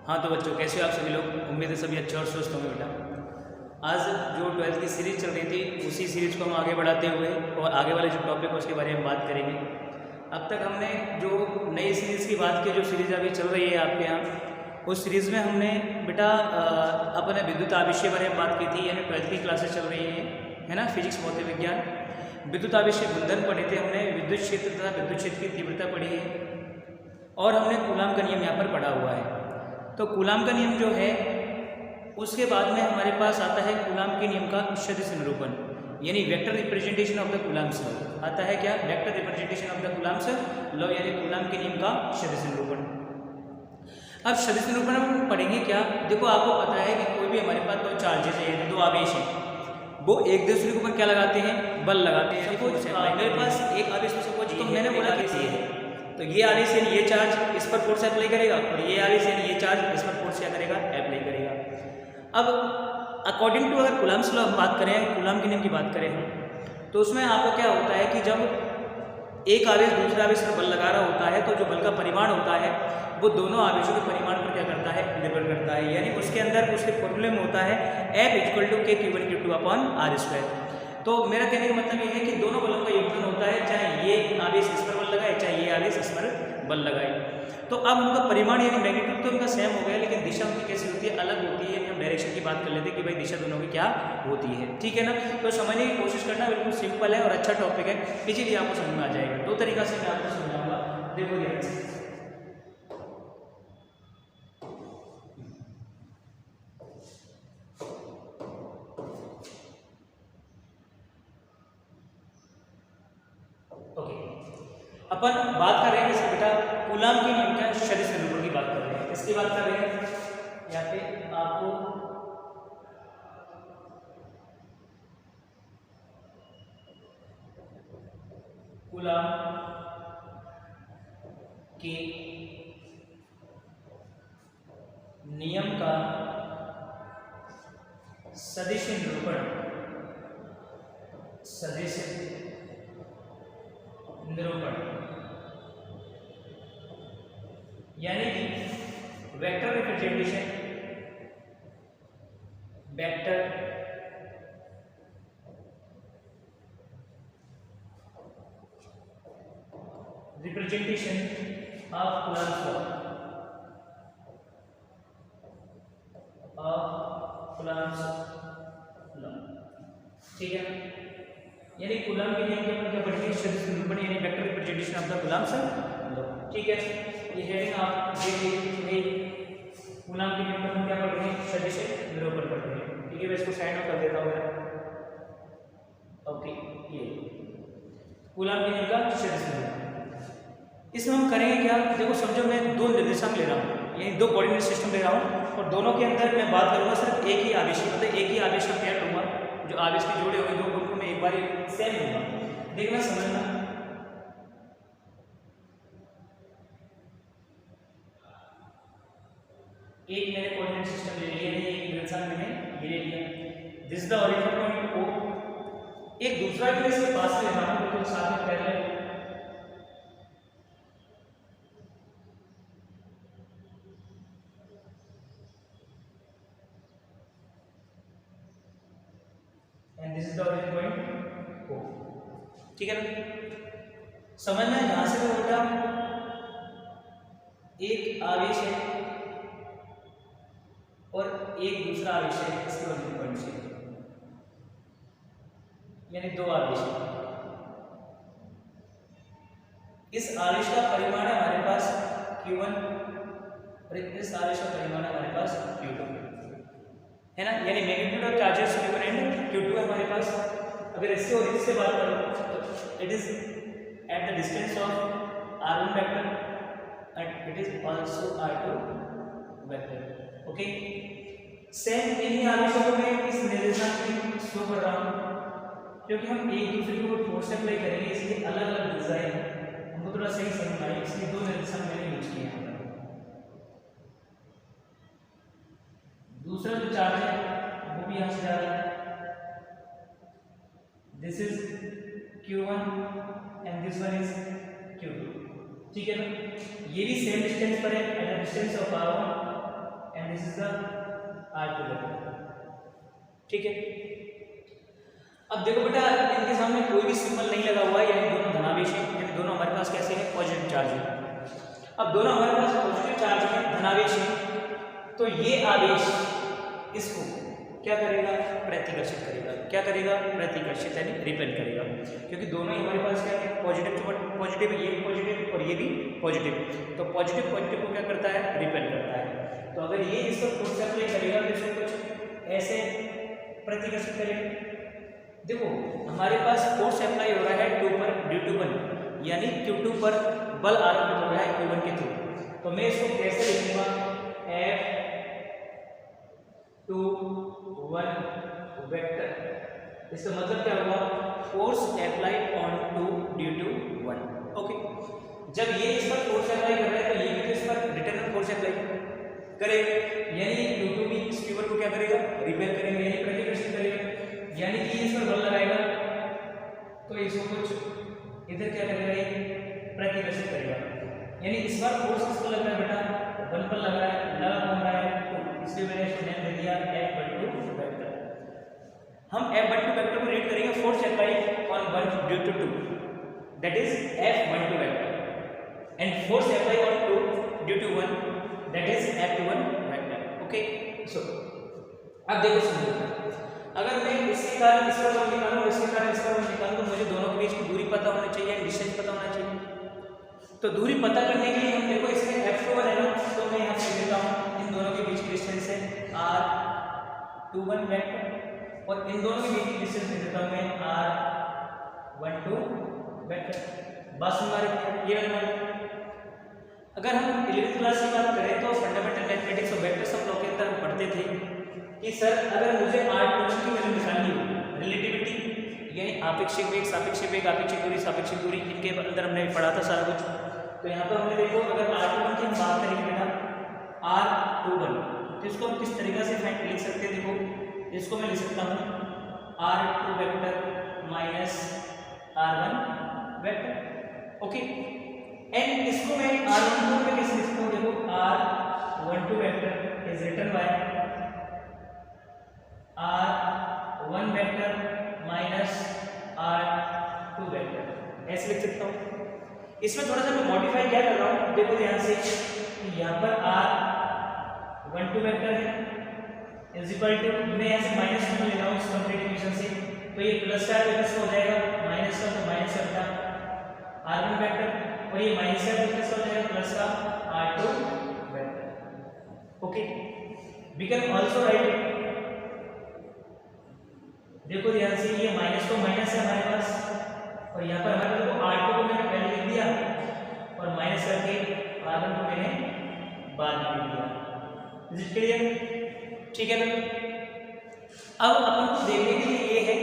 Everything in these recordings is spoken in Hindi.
हाँ तो बच्चों, कैसे हो आप सभी लोग? उम्मीद है सभी अच्छे और स्वस्थ होंगे बेटा। आज जो 12th की सीरीज़ चल रही थी उसी सीरीज़ को हम आगे बढ़ाते हुए और आगे वाले जो टॉपिक है उसके बारे में बात करेंगे। अब तक हमने जो नई सीरीज़ की बात की, जो सीरीज़ अभी चल रही है आपके यहाँ, उस सीरीज़ में हमने बेटा अपने विद्युत आवेश के बारे में बात की थी, यानी 12th की क्लासेस चल रही हैं, है ना, फिजिक्स भौतिक विज्ञान। विद्युत आवेश के गुणधर्म पढ़े थे हमने, विद्युत क्षेत्र तथा विद्युत क्षेत्र की तीव्रता पढ़ी है और हमने कूलाम का नियम यहाँ पर पढ़ा हुआ है। तो कूलाम का नियम जो है उसके बाद में हमारे पास आता है कूलाम के नियम का सदिश निरूपण, यानी vector representation of the coulombs law. आता है क्या? Vector representation of the coulombs law, यानी कूलाम के नियम का सदिश निरूपण। अब सदिश निरूपण हम पढ़ेंगे क्या? देखो, आपको पता है कि कोई भी हमारे पास दो चार्जेस है, यानी दो आवेश हैं, वो एक दूसरे के ऊपर क्या लगाते हैं? बल लगाते हैं। मेरे पास एक आवेश में सपोज, तो मैंने बोला कि ये है, तो ये आवेश यानी ये चार्ज इस पर फोर्स अप्लाई करेगा और ये आवेश यानी ये चार्ज इस पर फोर्स क्या करेगा? अप्लाई करेगा। अब अकॉर्डिंग टू अगर कूलाम्स लॉ हम बात करें, कूलाम के नियम की बात करें हम, तो उसमें आपको क्या होता है कि जब एक आवेश दूसरे आवेश पर बल लगा रहा होता है तो जो बल का परिमाण होता है वो दोनों आवेशों के परिमाण पर क्या करता है? निर्भर करता है। यानी उसके अंदर उसके फॉर्मूले में होता है F = K Q1Q2/R²। तो मेरा कहने का मतलब ये है कि दोनों बलों का योगदान होता है, चाहे ये आवेश इस पर बल लगाए चाहे ये आवेश इस पर बल लगाए। तो अब उनका परिमाण यानी मैग्नीट्यूड तो उनका सेम हो गया, लेकिन दिशा उनकी कैसी होती है? अलग होती है। हम डायरेक्शन की बात कर लेते हैं कि भाई दिशा दोनों की क्या होती है, ठीक है ना। तो समझने की कोशिश करना, बिल्कुल सिंपल है और अच्छा टॉपिक है, इसीलिए आपको समझ में आ जाएगा। दो तरीका से मैं आपको समझाऊंगा, देखो ध्यान से। अपन बात कर रहे हैं जैसे बेटा कूलाम के नियम का सदिश निरूपण की बात कर रहे हैं, इसकी बात कर रहे हैं। यहाँ पे आपको कूलाम के नियम का सदिश निरूपण, सदिश निरूपण यानी कि vector representation, vector representation of coulombs law, of coulombs law, ठीक है। यानी कूलाम के नियम के अपन क्या पढ़ेंगे? सदिश निरूपण यानी vector representation of the coulombs law, ठीक है। ये हेडिंग आप देख लीजिए, कूलाम के नियम का हम क्या पढ़ेंगे? सदिश निरूपण पढ़ेंगे, ठीक है। मैं इसको साइड में कर देता हूँ। ओके, ये कूलाम के नियम का सदिश निरूपण, इसमें हम करेंगे क्या? देखो समझो, मैं दो निर्देशांक ले रहा हूँ, यानी दो कोऑर्डिनेट सिस्टम ले रहा हूँ और दोनों के अंदर मैं बात करूँगा सिर्फ एक ही आवेश की, मतलब एक ही आवेश का पेयर लूँगा। जो आवेश के जोड़े हुए दो ग्रुप में एक बार सेम लूँगा। देखना, समझना, एक मैंने कोऑर्डिनेट सिस्टम ले लिया, एक निर्देशांक मैंने ये ले लिया। This the origin point O, एक दूसरा भी इसके पास में रखा हूं, तो साथ में parallel, and this is the origin point O, ठीक है ना। समझना है, यहां से तो बेटा एक आवेश है और एक दूसरा आवेश है इसके ओरिजिन पॉइंट से, यानी दो आवेश है। इस आवेश का परिमाण है हमारे पास Q1 और इस आवेश का परिमाण है हमारे पास Q2, है ना। यानी magnitude of charges Q1 and Q2 है हमारे पास। अगर इसके ओरिजिन से बात करो तो it is at the distance of R1 vector and it is also R2 vector, okay. Same इन्हीं आवेशों को मैं इस निर्देशांक में शो कर रहा हूँ, क्योंकि हम एक दूसरे के ऊपर फोर्स अप्लाई करेंगे, इसलिए अलग अलग दिशाएं हैं, हमको थोड़ा सही समझ आए, इसलिए दो निर्देशांक मैंने यूज किए हैं। दूसरा जो चार्ज है वो भी यहाँ से जा रहा है, this is Q1 and this one is Q2, ठीक है ना। ये भी सेम डिस्टेंस पर है, at the distance of R1 and this is the R2 vector. ठीक है, अब देखो बेटा इनके सामने कोई भी सिंबल नहीं लगा हुआ है, यानी दोनों धनावेश हैं, यानी दोनों हमारे पास कैसे हैं, पॉजिटिव चार्ज है। अब दोनों हमारे पास पॉजिटिव चार्ज है, धनावेश है, तो ये आवेश इसको क्या करेगा, प्रतिकर्षित करेगा। क्या करेगा, प्रतिकर्षित यानी रिपेल करेगा, क्योंकि दोनों ही हमारे पास क्या है, पॉजिटिव, ये भी पॉजिटिव और ये भी पॉजिटिव, तो पॉजिटिव को क्या करता है, रिपेल करता है। तो अगर ये इस पर फोर्स अप्लाई करेगा तो इसको कुछ ऐसे प्रतिकर्षित करेगा। देखो हमारे पास फोर्स अप्लाई हो रहा है 2 पर ड्यू टू 1, यानी Q2 पर बल आरोपित हो रहा है Q1 के थ्रू, तो मैं इसको कैसे लिखूंगा, F21 वेक्टर। इसका मतलब क्या होगा, force applied on two due to 1। Okay, जब ये इस पर फोर्स अप्लाई कर रहा है तो ये भी तो इस पर रिटर्न फोर्स अप्लाई करेगा, यानी Q2 भी इस Q1 को क्या करेगा, रिपेल करेगा, यानी प्रतिकर्षित करेगा, यानी कि इस पर बल लगाएगा तो इसको कुछ इधर क्या करेगा, ये प्रतिकर्षित करेगा, यानी इस बार फोर्स किसको लग रहा है बेटा, बल पर लग रहा है, लगा कौन रहा है, तो इसलिए मैंने इसको नाम दे दिया F12 वेक्टर। हम F12 वेक्टर को रीड करेंगे force applied on 1 due to 2, that is F12 vector, and force applied on 2 due to 1, that is F21 vector. Okay, so अब देखो समझो, अगर मैं इसके कारण इस पर बल निकालूं और इसके कारण इस पर बल निकालूं तो मुझे दोनों के बीच की दूरी पता होनी चाहिए, डिस्टेंस पता होना चाहिए। तो दूरी पता करने के लिए हम देखो इसमें F21 है ना, तो मैं यहाँ पे देता हूँ इन दोनों के बीच की डिस्टेंस है R21 वेक्टर, और इन दोनों के बीच की डिस्टेंस देता हूँ मैं R12 वेक्टर। बस हमारे ये वाला, अगर हम 11th क्लास की बात करें तो फंडामेंटल मैथमेटिक्स और वेक्टर सब लोग के अंदर हम पढ़ते थे कि सर अगर मुझे R21 की वैल्यू निकालनी हो, रिलेटिविटी यानी आपेक्षिक वेग, सापेक्षिक वेग, आपेक्षिक दूरी, इनके अंदर हमने पढ़ा था सारा कुछ। तो यहाँ पर हमने देखो अगर R21 की हम बात करेंगे बेटा, R21 तो इसको हम किस तरीके से लिख सकते हैं, देखो इसको मैं लिख सकता हूँ R2 vector minus R1 vector. Okay, and इसको मैं R12 में कैसे लिख सकता हूँ, देखो R12 vector is written by R1 vector minus R2 vector, ऐसे लिख सकता हूँ। इसमें थोड़ा सा मैं मॉडिफाई क्या कर रहा हूँ, देखो ध्यान से, यहाँ पर R12 वेक्टर है इज इक्वल टू, मैं यहाँ से माइनस में ले रहा हूँ इस कंप्लीट इक्वेशन से, तो ये प्लस का प्लस हो जाएगा, माइनस का तो माइनस का R1 वेक्टर, और ये माइनस का प्लस हो जाएगा प्लस का R2 vector. Okay, we can also write, देखो ध्यान से, ये माइनस तो माइनस है हमारे पास, और यहाँ पर हमारे पास R2 को मैंने पहले लिख दिया और माइनस करके R1 को मैंने बाद में लिख दिया। Is it clear? ठीक है ना। अब अपन को देखने के लिए ये है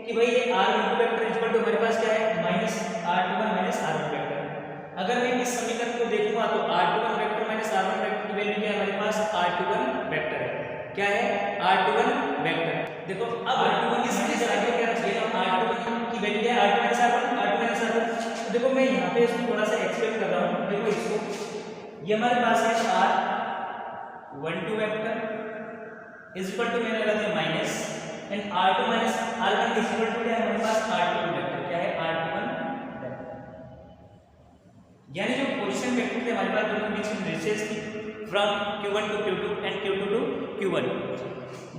कि भाई ये R12 वेक्टर इक्वल टू हमारे पास क्या है, minus R21 minus R1 vector. अगर मैं इस समीकरण को देखूंगा तो R21 vector minus R1 vector की वैल्यू क्या है, हमारे पास R21 वेक्टर है, क्या है, R21 वेक्टर। देखो अब R21 इसके आगे क्या रखिएगा, R21 की वैल्यू क्या है, R2 minus R1, R2 minus R1। तो देखो मैं यहाँ पे इसको थोड़ा सा एक्सप्लेन कर रहा हूँ, देखो इसको, ये हमारे पास है R12 vector is equal to मैंने लगा दिया minus, and R2 minus R1 is equal to क्या है, हमारे पास R21 वेक्टर, क्या है, R21 वेक्टर। यानी जो पोजीशन वेक्टर थे हमारे पास दोनों के बीच की डिस्टेंस थी from Q1 to Q2 and Q2 to Q1,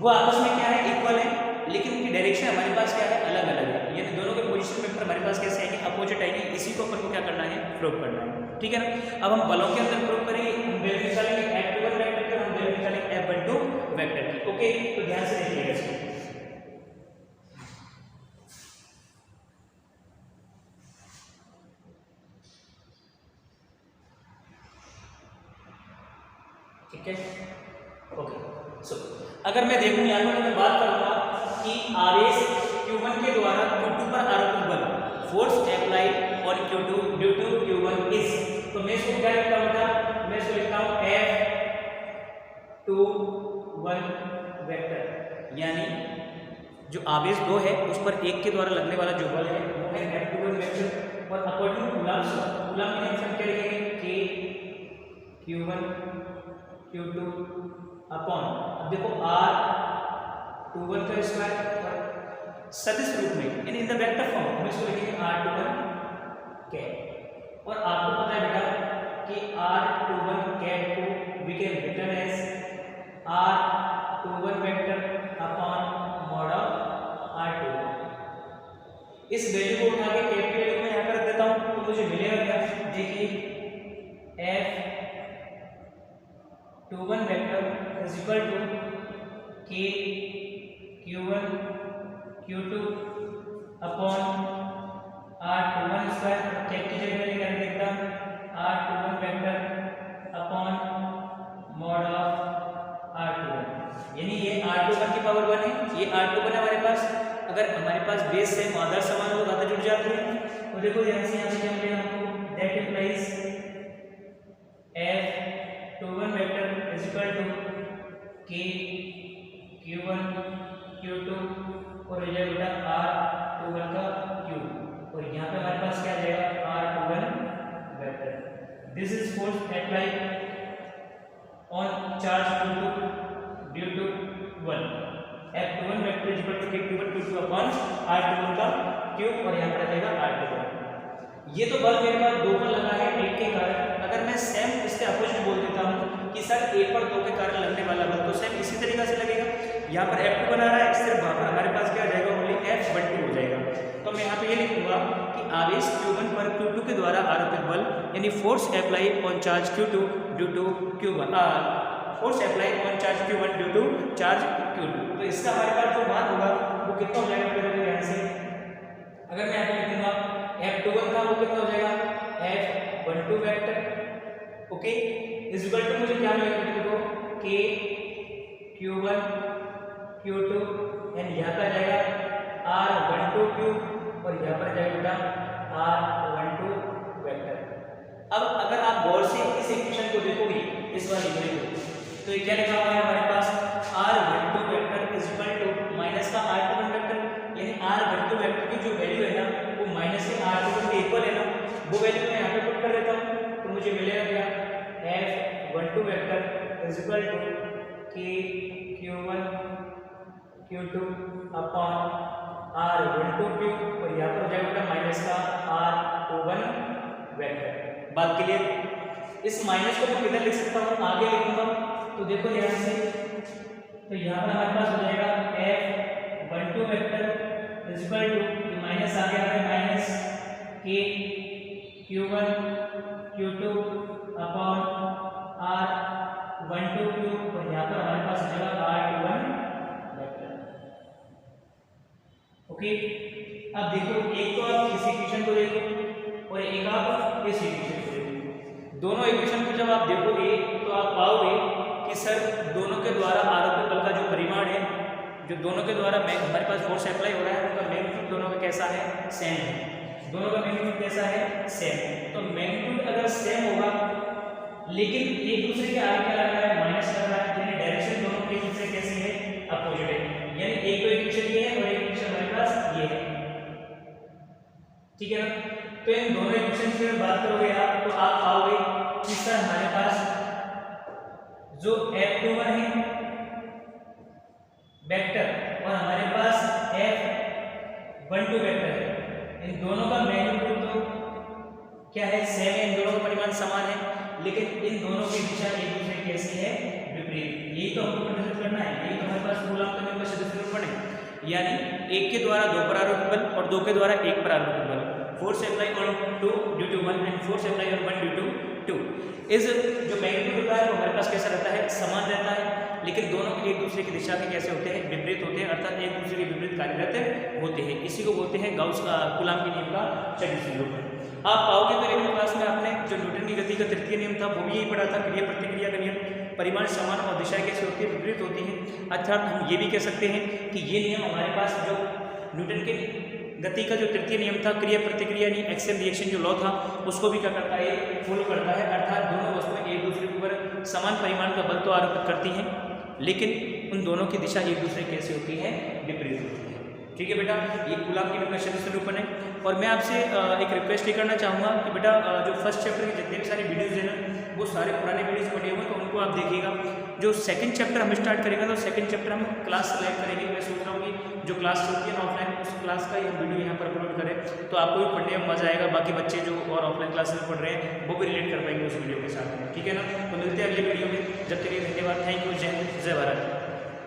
वो आपस में क्या है, इक्वल है, लेकिन उनकी डायरेक्शन हमारे पास क्या है, अलग अलग है, यानी दोनों के पोजीशन वेक्टर हमारे पास कैसे आएंगे, अपोजिट आएंगे। इसी को अपन को क्या करना है, प्रूव करना है। ठीक है ना। अब हम बलों के अंदर प्रूव करेंगे, हम वैल्यू निकालेंगे F21 वेक्टर की, हम वैल्यू निकालेंगे F12 वेक्टर की। ओके, तो ध्यान से देखिएगा इसको। ठीक है, ओके। सो अगर मैं देखूं यहाँ पर मैं बात करूंगा कि आवेश Q1 के द्वारा Q2 पर आरोपित बल, force applied on Q2 due to Q1 is, तो मैं इसको क्या लिखता हूँ, मैं इसको लिखता हूँ F21 वेक्टर, यानी जो आवेश 2 है उस पर 1 के द्वारा लगने वाला जो बल है वो है F21 वेक्टर, और अकॉर्डिंग टू कूलम्ब की हम क्या लिखेंगे, K Q1 Q2 अपॉन, अब देखो r21 का स्क्वायर और सदिश रूप में यानी इन द वेक्टर फॉर्म हम इसको लिखेंगे r21 कैट। और आपको पता है बेटा कि r21 कैट को we can written as r21 vector upon mod of r21। इस वैल्यू को उठा के कैट की वैल्यू में यहाँ पर रख देता हूँ तो मुझे मिलेगा क्या, देखिए f21 vector is equal to k q1 q2 upon r21 square, cap की जगह में क्या लिखता r21 vector upon mod of r21, यानी ये r21 की पावर 1 है, ये r21 है हमारे पास। अगर हमारे पास बेस सेम आधार समान हो ज्यादा जुड़ जाती है तो देखो यहाँ से क्या मिलेगा हमको, that implies f21 vector is equal to k q1 q2 और ये बेटा r21 का क्यूब, और यहाँ पे हमारे पास क्या जाएगा r21 vector. This is force applied on charge due to 1, f21 vector is equal to k q1 q2 upon r21 का क्यूब, और यहाँ पर आ जाएगा r21। ये तो बल मेरे पास 2 पर लगा है 1 के कारण। अगर मैं सेम इसके अपोजिट बोल देता हूँ कि सर 1 पर 2 के कारण लगने वाला बल तो सेम इसी तरीके से लगेगा। यहाँ पर F2 बना रहा है, सिर्फ वहाँ पर हमारे पास क्या आ जाएगा, ओनली F12 हो जाएगा। तो मैं यहाँ पे ये लिखूंगा कि आवेश Q1 पर Q2 के द्वारा आरोपित बल यानी force apply on charge Q2 due to Q1, force apply on charge Q1 due to charge Q2। तो इसका हमारे पास जो मान होगा वो कितना हो जाएगा मेरे यहाँ से, अगर मैं यहाँ पे लिखूंगा F21 का वो कितना हो जाएगा F12 vector, okay, is equal to मुझे क्या मिलेगा देखो k q1 q2 एंड यहाँ पर आ जाएगा r12 क्यूब और यहाँ पर जाएगा बेटा r12 वेक्टर। अब अगर आप गौर से इस इक्वेशन को देखोगे इस वाली इक्वेशन को तो ये क्या लिखा हुआ है हमारे पास r12 vector is equal to minus का r21 वेक्टर, यानी r12 वेक्टर की जो वैल्यू है ना वो माइनस के r21 के इक्वल है ना, वो वैल्यू मैं यहाँ पे पुट कर देता हूँ तो मुझे मिलेगा क्या f12 vector is equal to k q1 q2 upon r12 cube और यहाँ पर हो जाएगा माइनस का r21 वेक्टर। बात क्लियर? इस माइनस को मैं किधर लिख सकता हूँ, आगे लिखूंगा तो देखो यहाँ से, तो यहाँ पर हमारे पास हो जाएगा f12 vector is equal to minus आ गया है minus k q1 q2 upon r12 cube और यहाँ पर हमारे पास हो जाएगा r21 वेक्टर, ओके। अब देखो एक तो आप इस इक्वेशन को देखो और एक आप इस इक्वेशन को देखो, दोनों इक्वेशन को जब आप देखोगे तो आप पाओगे कि सर दोनों के द्वारा आरोपित बल का जो परिमाण है, जो दोनों के द्वारा हमारे पास फोर्स अप्लाई हो रहा है उनका मैग्नीट्यूड दोनों का कैसा है, सेम है। दोनों का मैग्नीट्यूड कैसा है, सेम। तो मैग्नीट्यूड अगर सेम होगा लेकिन एक दूसरे के आगे क्या लग रहा है, माइनस लग रहा है, यानी डायरेक्शन दोनों की एक दूसरे कैसी है, अपोजिट है। यानी एक तो इक्वेशन ये है और एक इक्वेशन हमारे पास ये है, ठीक है ना। तो इन दोनों इक्वेशन की बात करोगे आप तो आप पाओगे कि सर हमारे पास जो F21 है वेक्टर और हमारे पास F12 वेक्टर है, इन दोनों का मैग्नीट्यूड तो क्या है, सेम है, इन दोनों का परिमाण समान है, लेकिन इन दोनों की दिशा एक दूसरे की कैसी है, विपरीत। यही तो हमको प्रदर्शित करना है, यही तो हमारे पास कूलॉम का नियम का सदिश निरूपण है, यानी एक के द्वारा 2 पर आरोपित बल और 2 के द्वारा 1 पर आरोपित बल, force apply on 2 due to 1 and force apply on 1 due to 2। इस जो मैग्नीट्यूड होता है वो हमारे पास कैसा रहता है, समान रहता है, लेकिन दोनों के एक दूसरे की दिशा के कैसे होते हैं, विपरीत होते हैं, अर्थात एक दूसरे के विपरीत कार्यरत होते हैं। इसी को बोलते हैं गाउस का कूलॉम के नियम का सदिश निरूपण। आप पाओगे तो 11वीं क्लास में आपने जो न्यूटन की गति का तृतीय नियम था वो भी यही पढ़ा था, क्रिया प्रतिक्रिया का नियम, परिमाण समान और दिशाएं कैसे होती है, विपरीत होती हैं। अर्थात हम ये भी कह सकते हैं कि ये नियम हमारे पास जो न्यूटन के गति का जो तृतीय नियम था, क्रिया प्रतिक्रिया यानी एक्शन रिएक्शन जो लॉ था, उसको भी क्या करता है, फॉलो करता है। अर्थात दोनों वस्तुएं एक दूसरे के ऊपर समान परिमाण का बल तो आरोपित करती हैं, लेकिन उन दोनों की दिशा एक दूसरे कैसे होती है, विपरीत होती है। ठीक है बेटा, ये कूलॉम के नियम का सदिश निरूपण है। और मैं आपसे एक रिक्वेस्ट ये करना चाहूँगा कि बेटा जो फर्स्ट चैप्टर की जितनी भी सारी वीडियोज़ है ना वो सारे पुराने वीडियोस पड़े हुए हैं, तो उनको आप देखिएगा। जो सेकंड चैप्टर हम स्टार्ट करेंगे तो सेकंड चैप्टर हम क्लास सेलेक्ट करेंगे। मैं सोच रहा हूँ कि जो क्लास चलती है ना ऑफलाइन, उस क्लास का ही हम वीडियो यहाँ पर अपलोड करें, तो आपको भी पढ़ने में मजा आएगा। बाकी बच्चे जो और ऑफलाइन क्लासेस पढ़ रहे हैं वो भी रिलेट कर पाएंगे उस वीडियो के साथ में, ठीक है ना। तो मिलते हैं अगले वीडियो में, जब तक के लिए धन्यवाद, थैंक यू, जय हिंद, जय भारत।